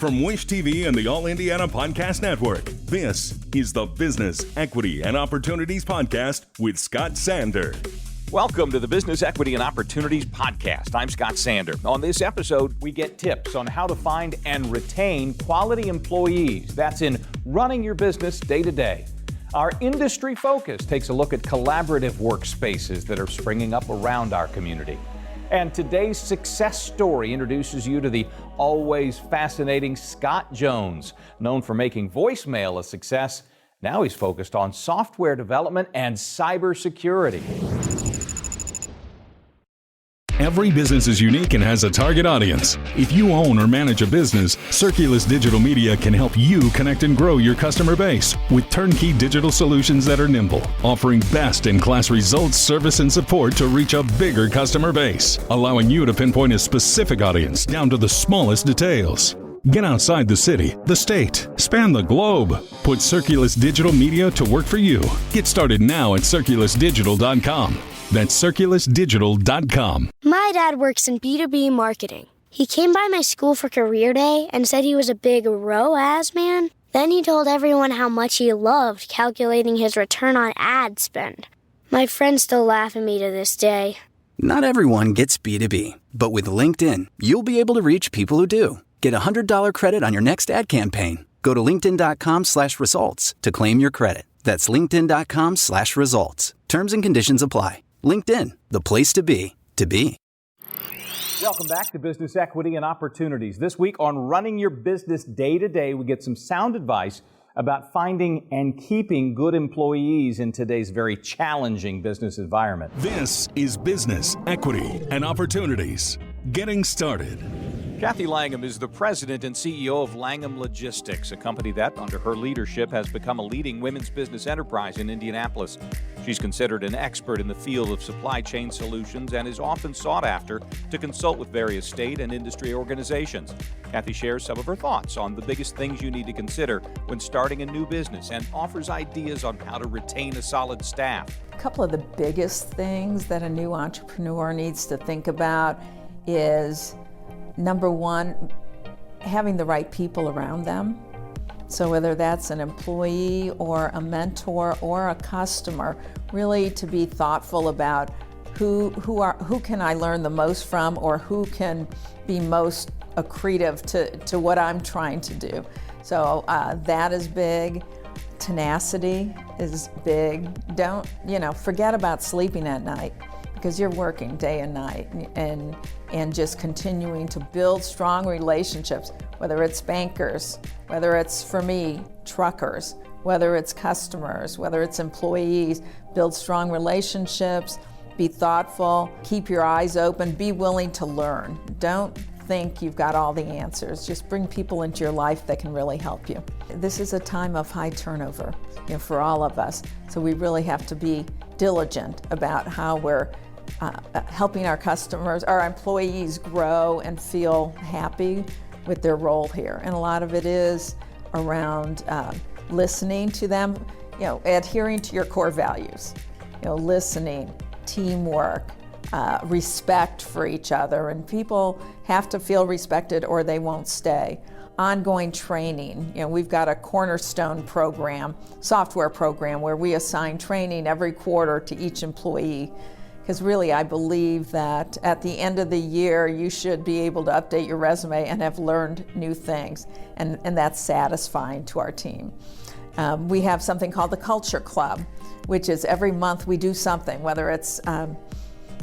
From Wish TV and the All Indiana Podcast Network, this is the Business, Equity, and Opportunities Podcast with Scott Sander. Welcome to the Business, Equity, and Opportunities Podcast. I'm Scott Sander. On this episode, we get tips on how to find and retain quality employees. That's in running your business day to day. Our industry focus takes a look at collaborative workspaces that are springing up around our community. And today's success story introduces you to the always fascinating Scott Jones, known for making voicemail a success. Now he's focused on software development and cybersecurity. Every business is unique and has a target audience. If you own or manage a business, Circulus Digital Media can help you connect and grow your customer base with turnkey digital solutions that are nimble, offering best-in-class results, service, and support to reach a bigger customer base, allowing you to pinpoint a specific audience down to the smallest details. Get outside the city, the state, span the globe. Put Circulus Digital Media to work for you. Get started now at circulusdigital.com. That's circulusdigital.com. My dad works in B2B marketing. He came by my school for career day and said he was a big ROAS man. Then he told everyone how much he loved calculating his return on ad spend. My friends still laugh at me to this day. Not everyone gets B2B, but with LinkedIn, you'll be able to reach people who do. Get a $100 credit on your next ad campaign. Go to linkedin.com/results to claim your credit. That's linkedin.com/results. Terms and conditions apply. LinkedIn, the place to be, to be. Welcome back to Business, Equity, and Opportunities. This week on Running Your Business Day to Day, we get some sound advice about finding and keeping good employees in today's very challenging business environment. This is Business, Equity, and Opportunities. Getting started. Kathy Langham is the president and CEO of Langham Logistics, a company that, under her leadership, has become a leading women's business enterprise in Indianapolis. She's considered an expert in the field of supply chain solutions and is often sought after to consult with various state and industry organizations. Kathy shares some of her thoughts on the biggest things you need to consider when starting a new business and offers ideas on how to retain a solid staff. A couple of the biggest things that a new entrepreneur needs to think about is, number one, having the right people around them. So whether that's an employee or a mentor or a customer, really to be thoughtful about who can I learn the most from, or who can be most accretive to what I'm trying to do. So that is big. Tenacity is big. Don't, forget about sleeping at night, because you're working day and night, and just continuing to build strong relationships, whether it's bankers, whether it's, for me, truckers, whether it's customers, whether it's employees. Build strong relationships, be thoughtful, keep your eyes open, be willing to learn. Don't think you've got all the answers. Just bring people into your life that can really help you. This is a time of high turnover, for all of us. So we really have to be diligent about how we're helping our customers, our employees grow and feel happy with their role here. And a lot of it is around listening to them, adhering to your core values, listening, teamwork, respect for each other, and people have to feel respected or they won't stay. Ongoing training. We've got a cornerstone program, software program, where we assign training every quarter to each employee. Because really, I believe that at the end of the year, you should be able to update your resume and have learned new things. And that's satisfying to our team. We have something called the Culture Club, which is every month we do something, whether it's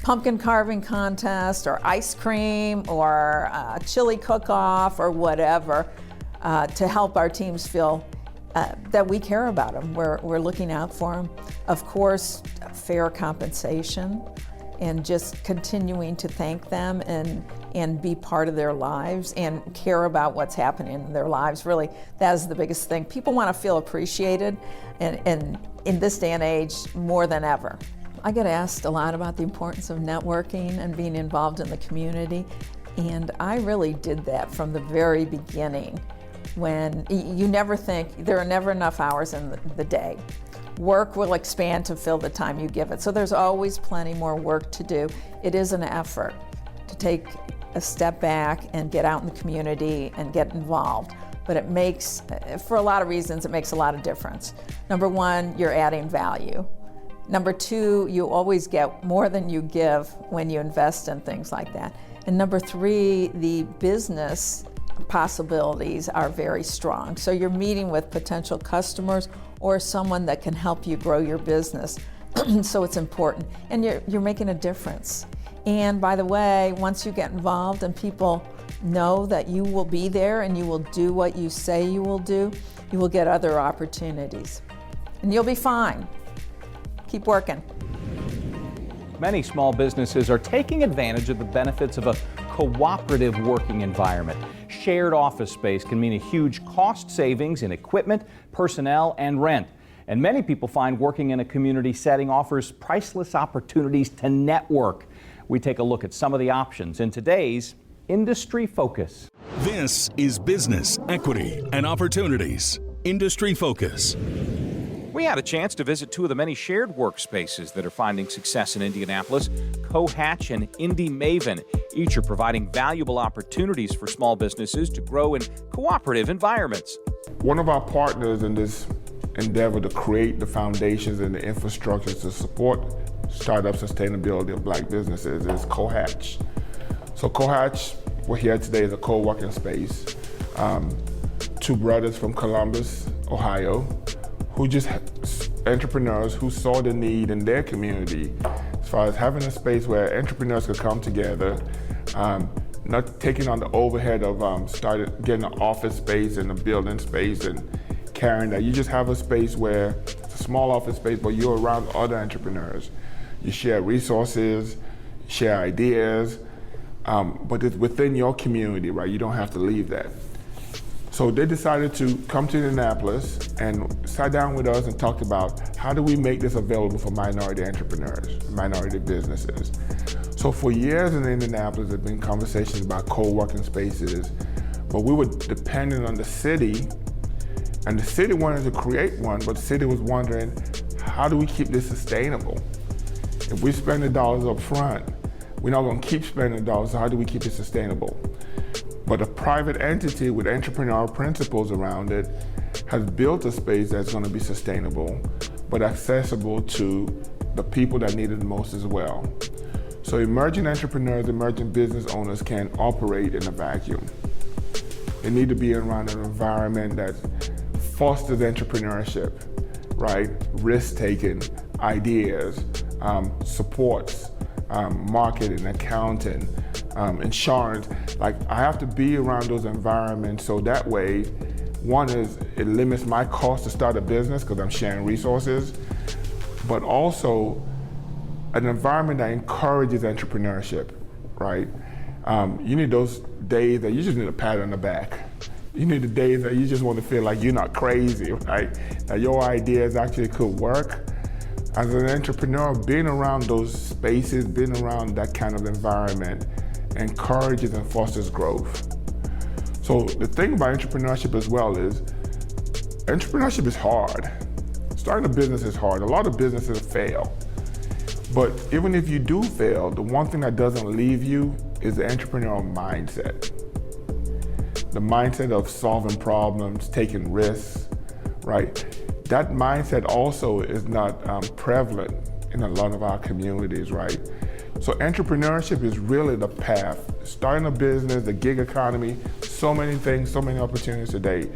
pumpkin carving contest or ice cream or chili cook-off or whatever, to help our teams feel that we care about them. We're looking out for them. Of course, fair compensation, and just continuing to thank them and be part of their lives and care about what's happening in their lives. Really, that is the biggest thing. People want to feel appreciated, and in this day and age, more than ever. I get asked a lot about the importance of networking and being involved in the community, and I really did that from the very beginning. When you never think, there are never enough hours in the day. Work will expand to fill the time you give it. So there's always plenty more work to do. It is an effort to take a step back and get out in the community and get involved. But it makes, for a lot of reasons, it makes a lot of difference. Number one, you're adding value. Number two, you always get more than you give when you invest in things like that. And number three, the business possibilities are very strong. So you're meeting with potential customers or someone that can help you grow your business. So it's important. And you're making a difference. And by the way, once you get involved and people know that you will be there and you will do what you say you will do, you will get other opportunities. And you'll be fine. Keep working. Many small businesses are taking advantage of the benefits of a cooperative working environment. Shared office space can mean a huge cost savings in equipment, personnel, and rent. And many people find working in a community setting offers priceless opportunities to network. We take a look at some of the options in today's Industry Focus. This is Business, Equity, and Opportunities. Industry Focus. We had a chance to visit two of the many shared workspaces that are finding success in Indianapolis, Cohatch and Indy Maven. Each are providing valuable opportunities for small businesses to grow in cooperative environments. One of our partners in this endeavor to create the foundations and the infrastructure to support startup sustainability of Black businesses is Cohatch. So Cohatch, we're here today, is a co-working space. Two brothers from Columbus, Ohio, who just entrepreneurs who saw the need in their community as far as having a space where entrepreneurs could come together, not taking on the overhead of getting an office space and a building space and carrying that. You just have a space where it's a small office space, but you're around other entrepreneurs. You share resources, share ideas, but it's within your community, right? You don't have to leave that. So they decided to come to Indianapolis and sat down with us and talked about how do we make this available for minority entrepreneurs, minority businesses. So for years in Indianapolis, there have been conversations about co-working spaces, but we were dependent on the city, and the city wanted to create one, but the city was wondering, how do we keep this sustainable? If we spend the dollars up front, we're not going to keep spending the dollars, so how do we keep it sustainable? But a private entity with entrepreneurial principles around it has built a space that's going to be sustainable, but accessible to the people that need it the most as well. So emerging entrepreneurs, emerging business owners can't operate in a vacuum. They need to be around an environment that fosters entrepreneurship, right? Risk-taking, ideas, supports, marketing, accounting, insurance. Like, I have to be around those environments so that way, one is it limits my cost to start a business because I'm sharing resources, but also an environment that encourages entrepreneurship, right? You need those days that you just need a pat on the back. You need the days that you just want to feel like you're not crazy, right? That your ideas actually could work. As an entrepreneur, being around those spaces, being around that kind of environment encourages and fosters growth. So the thing about entrepreneurship as well is, entrepreneurship is hard. Starting a business is hard. A lot of businesses fail. But even if you do fail, the one thing that doesn't leave you is the entrepreneurial mindset. The mindset of solving problems, taking risks, right? That mindset also is not prevalent in a lot of our communities, right? So entrepreneurship is really the path. Starting a business, the gig economy, so many things, so many opportunities today.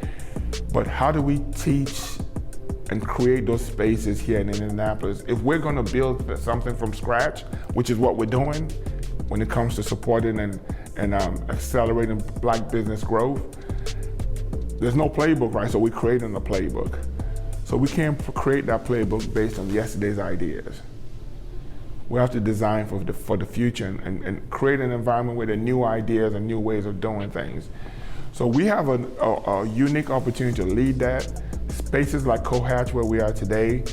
But how do we teach and create those spaces here in Indianapolis? If we're gonna build something from scratch, which is what we're doing when it comes to supporting and accelerating Black business growth, there's no playbook, right? So we're creating a playbook. So we can't create that playbook based on yesterday's ideas. We have to design for the future and create an environment where there are new ideas and new ways of doing things. So we have a unique opportunity to lead that. Spaces like Cohatch, where we are today,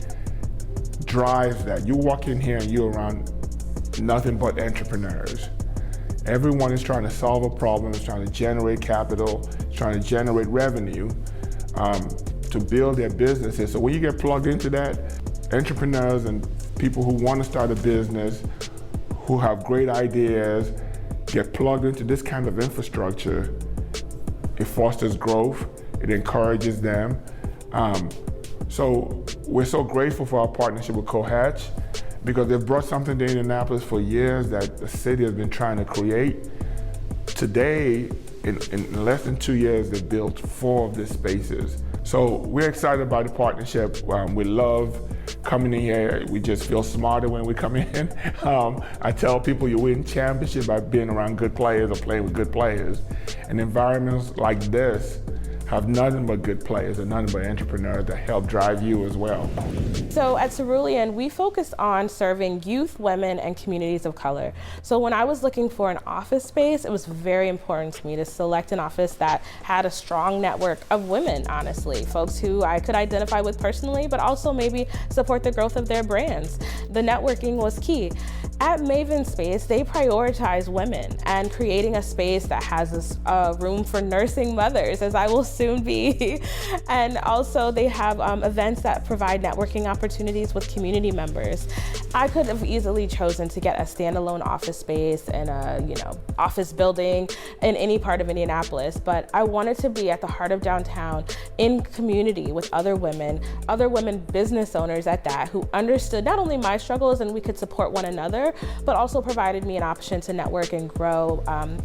drives that. You walk in here and you're around nothing but entrepreneurs. Everyone is trying to solve a problem, is trying to generate capital, is trying to generate revenue to build their businesses. So when you get plugged into that, entrepreneurs and people who want to start a business, who have great ideas, get plugged into this kind of infrastructure, it fosters growth, it encourages them. So we're so grateful for our partnership with Cohatch, because they've brought something to Indianapolis for years that the city has been trying to create. Today, in less than 2 years, they've built 4 of these spaces. So we're excited about the partnership. We love coming in here. We just feel smarter when we come in. I tell people you win championships by being around good players or playing with good players. And environments like this have nothing but good players and nothing but entrepreneurs that help drive you as well. So at Cerulean, we focus on serving youth, women, and communities of color. So when I was looking for an office space, it was very important to me to select an office that had a strong network of women, honestly, folks who I could identify with personally, but also maybe support the growth of their brands. The networking was key. At Maven Space, they prioritize women and creating a space that has a room for nursing mothers, as I will soon be. And also they have events that provide networking opportunities with community members. I could have easily chosen to get a standalone office space in a office building in any part of Indianapolis, but I wanted to be at the heart of downtown in community with other women business owners at that, who understood not only my struggles and we could support one another, but also provided me an option to network and grow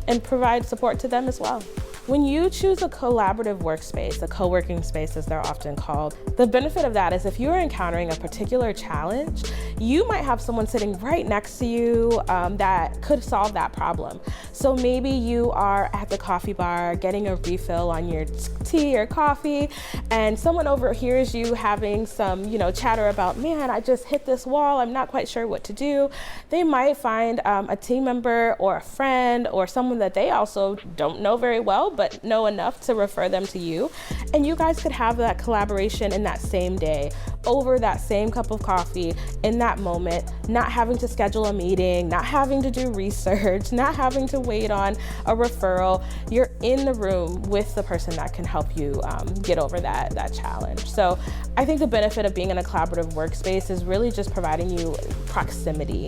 and provide support to them as well. When you choose a collaborative workspace, a co-working space as they're often called, the benefit of that is if you're encountering a particular challenge, you might have someone sitting right next to you that could solve that problem. So maybe you are at the coffee bar getting a refill on your tea or coffee, and someone overhears you having some chatter about, man, I just hit this wall, I'm not quite sure what to do. They might find a team member or a friend or someone that they also don't know very well, but know enough to refer them to you. And you guys could have that collaboration in that same day, over that same cup of coffee, in that moment, not having to schedule a meeting, not having to do research, not having to wait on a referral. You're in the room with the person that can help you get over that challenge. So I think the benefit of being in a collaborative workspace is really just providing you proximity,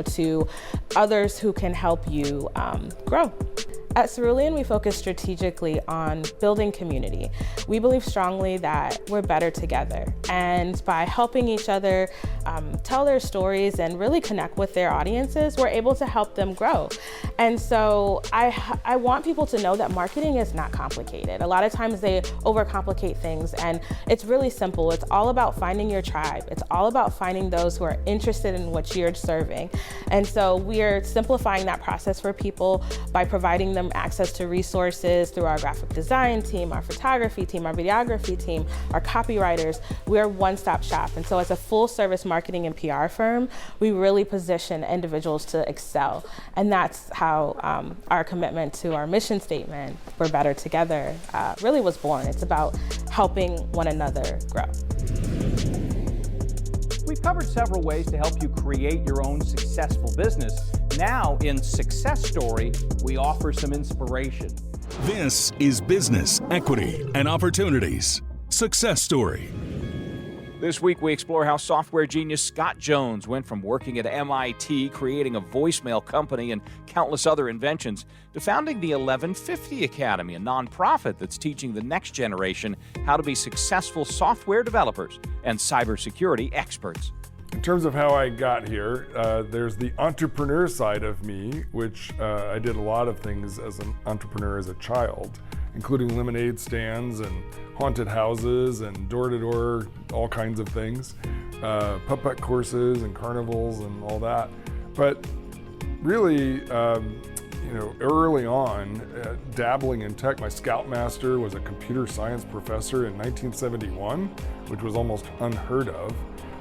to others who can help you grow. At Cerulean, we focus strategically on building community. We believe strongly that we're better together, and by helping each other tell their stories and really connect with their audiences, we're able to help them grow. And so I want people to know that marketing is not complicated. A lot of times they overcomplicate things, and it's really simple. It's all about finding your tribe. It's all about finding those who are interested in what you're serving. And so we're simplifying that process for people by providing them access to resources through our graphic design team, our photography team, our videography team, our copywriters. We're a one-stop shop. And so as a full-service marketing and PR firm, we really position individuals to excel. And that's how our commitment to our mission statement, We're Better Together, really was born. It's about helping one another grow. We've covered several ways to help you create your own successful business. Now, in Success Story, we offer some inspiration. This is Business, Equity, and Opportunities. Success Story. This week, we explore how software genius Scott Jones went from working at MIT, creating a voicemail company and countless other inventions, to founding the 1150 Academy, a nonprofit that's teaching the next generation how to be successful software developers and cybersecurity experts. In terms of how I got here, there's the entrepreneur side of me, which I did a lot of things as an entrepreneur as a child, including lemonade stands and haunted houses and door-to-door, all kinds of things, putt-putt courses and carnivals and all that. But really, early on, dabbling in tech, my scoutmaster was a computer science professor in 1971, which was almost unheard of.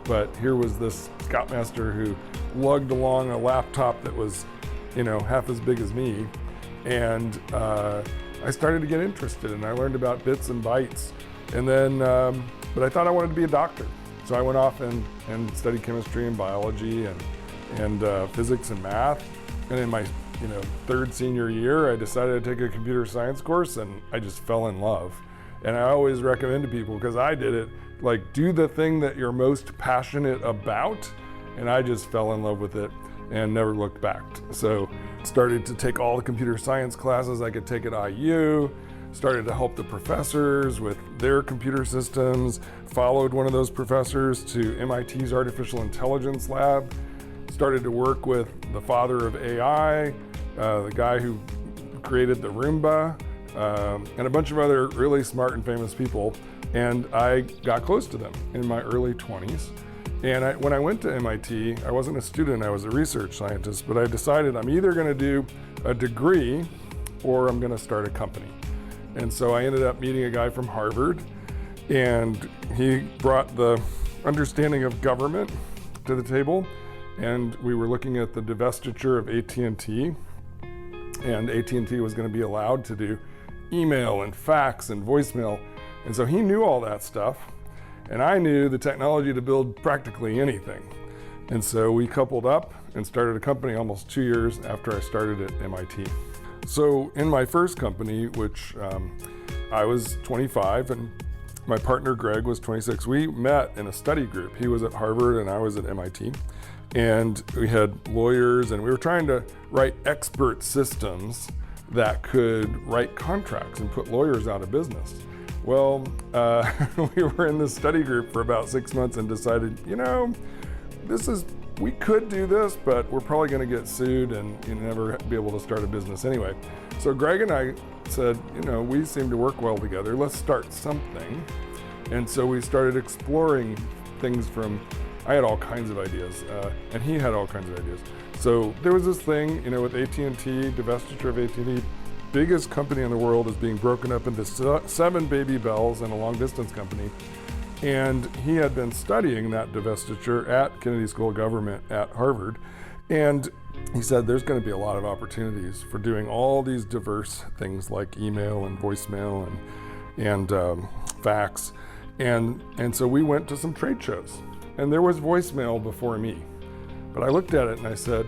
But here was this scoutmaster who lugged along a laptop that was, half as big as me. And I started to get interested, and I learned about bits and bytes. And then, but I thought I wanted to be a doctor. So I went off and studied chemistry and biology and physics and math. And in my third senior year, I decided to take a computer science course, and I just fell in love. And I always recommend to people, because I did it, do the thing that you're most passionate about. And I just fell in love with it and never looked back. So started to take all the computer science classes I could take at IU, started to help the professors with their computer systems, followed one of those professors to MIT's Artificial Intelligence Lab, started to work with the father of AI, the guy who created the Roomba, and a bunch of other really smart and famous people. And I got close to them in my early 20s. And when I went to MIT, I wasn't a student, I was a research scientist, but I decided I'm either gonna do a degree or I'm gonna start a company. And so I ended up meeting a guy from Harvard, and he brought the understanding of government to the table, and we were looking at the divestiture of AT&T, and AT&T was gonna be allowed to do email and fax and voicemail. And so he knew all that stuff, and I knew the technology to build practically anything. And so we coupled up and started a company almost 2 years after I started at MIT. So in my first company, which I was 25 and my partner Greg was 26, we met in a study group. He was at Harvard and I was at MIT. And we had lawyers, and we were trying to write expert systems that could write contracts and put lawyers out of business. Well, we were in this study group for about 6 months and decided, we could do this, but we're probably gonna get sued and never be able to start a business anyway. So Greg and I said, we seem to work well together, let's start something. And so we started exploring things I had all kinds of ideas, and he had all kinds of ideas. So there was this thing, with AT&T, divestiture of AT&T, biggest company in the world is being broken up into 7 baby bells and a long distance company. And he had been studying that divestiture at Kennedy School of Government at Harvard. And he said there's going to be a lot of opportunities for doing all these diverse things like email and voicemail and fax. And so we went to some trade shows, and there was voicemail before me. But I looked at it and I said,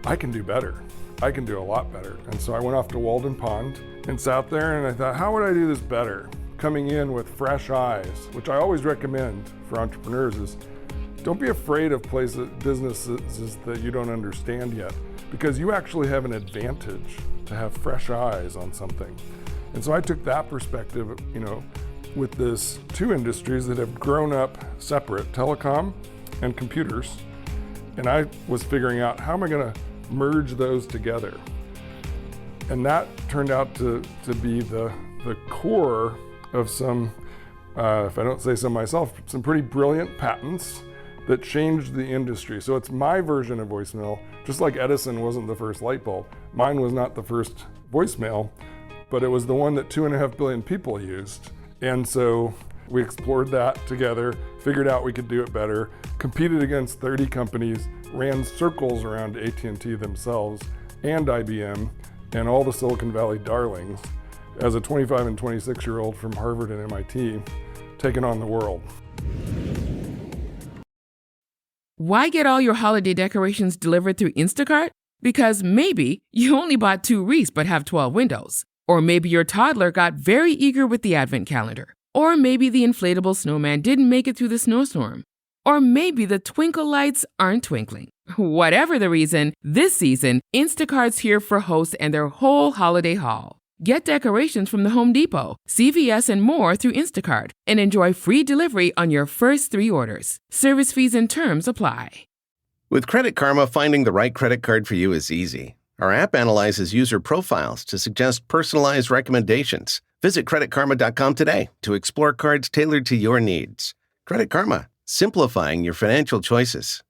I can do better. I can do a lot better. And so I went off to Walden Pond and sat there and I thought, how would I do this better? Coming in with fresh eyes, which I always recommend for entrepreneurs, is don't be afraid of businesses that you don't understand yet, because you actually have an advantage to have fresh eyes on something. And so I took that perspective, with this 2 industries that have grown up separate, telecom and computers. And I was figuring out, how am I gonna merge those together? And that turned out to be the core of some, if I don't say so myself, some pretty brilliant patents that changed the industry. So it's my version of voicemail, just like Edison wasn't the first light bulb. Mine was not the first voicemail, but it was the one that 2.5 billion people used. And so we explored that together, figured out we could do it better, competed against 30 companies, ran circles around AT&T themselves and IBM and all the Silicon Valley darlings as a 25 and 26-year-old from Harvard and MIT, taking on the world. Why get all your holiday decorations delivered through Instacart? Because maybe you only bought 2 wreaths but have 12 windows. Or maybe your toddler got very eager with the advent calendar. Or maybe the inflatable snowman didn't make it through the snowstorm. Or maybe the twinkle lights aren't twinkling. Whatever the reason, this season, Instacart's here for hosts and their whole holiday haul. Get decorations from the Home Depot, CVS, and more through Instacart, and enjoy free delivery on your first 3 orders. Service fees and terms apply. With Credit Karma, finding the right credit card for you is easy. Our app analyzes user profiles to suggest personalized recommendations. Visit creditkarma.com today to explore cards tailored to your needs. Credit Karma, simplifying your financial choices.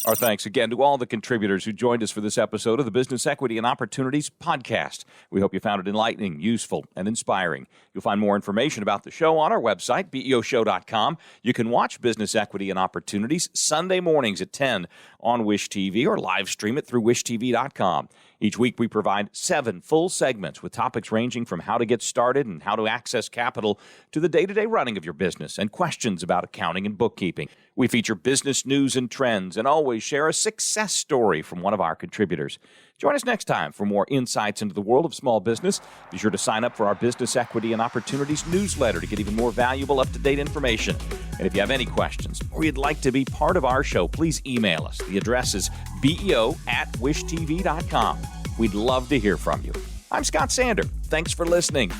Our thanks again to all the contributors who joined us for this episode of the Business Equity and Opportunities podcast. We hope you found it enlightening, useful, and inspiring. You'll find more information about the show on our website, BEOshow.com. You can watch Business Equity and Opportunities Sunday mornings at 10 on Wish TV or live stream it through wishtv.com. Each week, we provide 7 full segments with topics ranging from how to get started and how to access capital to the day-to-day running of your business and questions about accounting and bookkeeping. We feature business news and trends and always share a success story from one of our contributors. Join us next time for more insights into the world of small business. Be sure to sign up for our Business Equity and Opportunities newsletter to get even more valuable, up-to-date information. And if you have any questions or you'd like to be part of our show, please email us. The address is beo@wishtv.com. We'd love to hear from you. I'm Scott Sander. Thanks for listening.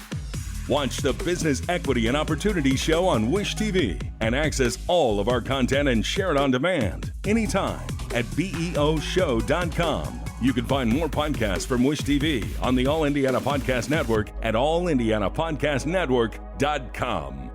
Watch the Business Equity and Opportunity Show on Wish TV and access all of our content and share it on demand anytime at beoshow.com. You can find more podcasts from Wish TV on the All Indiana Podcast Network at allindianapodcastnetwork.com.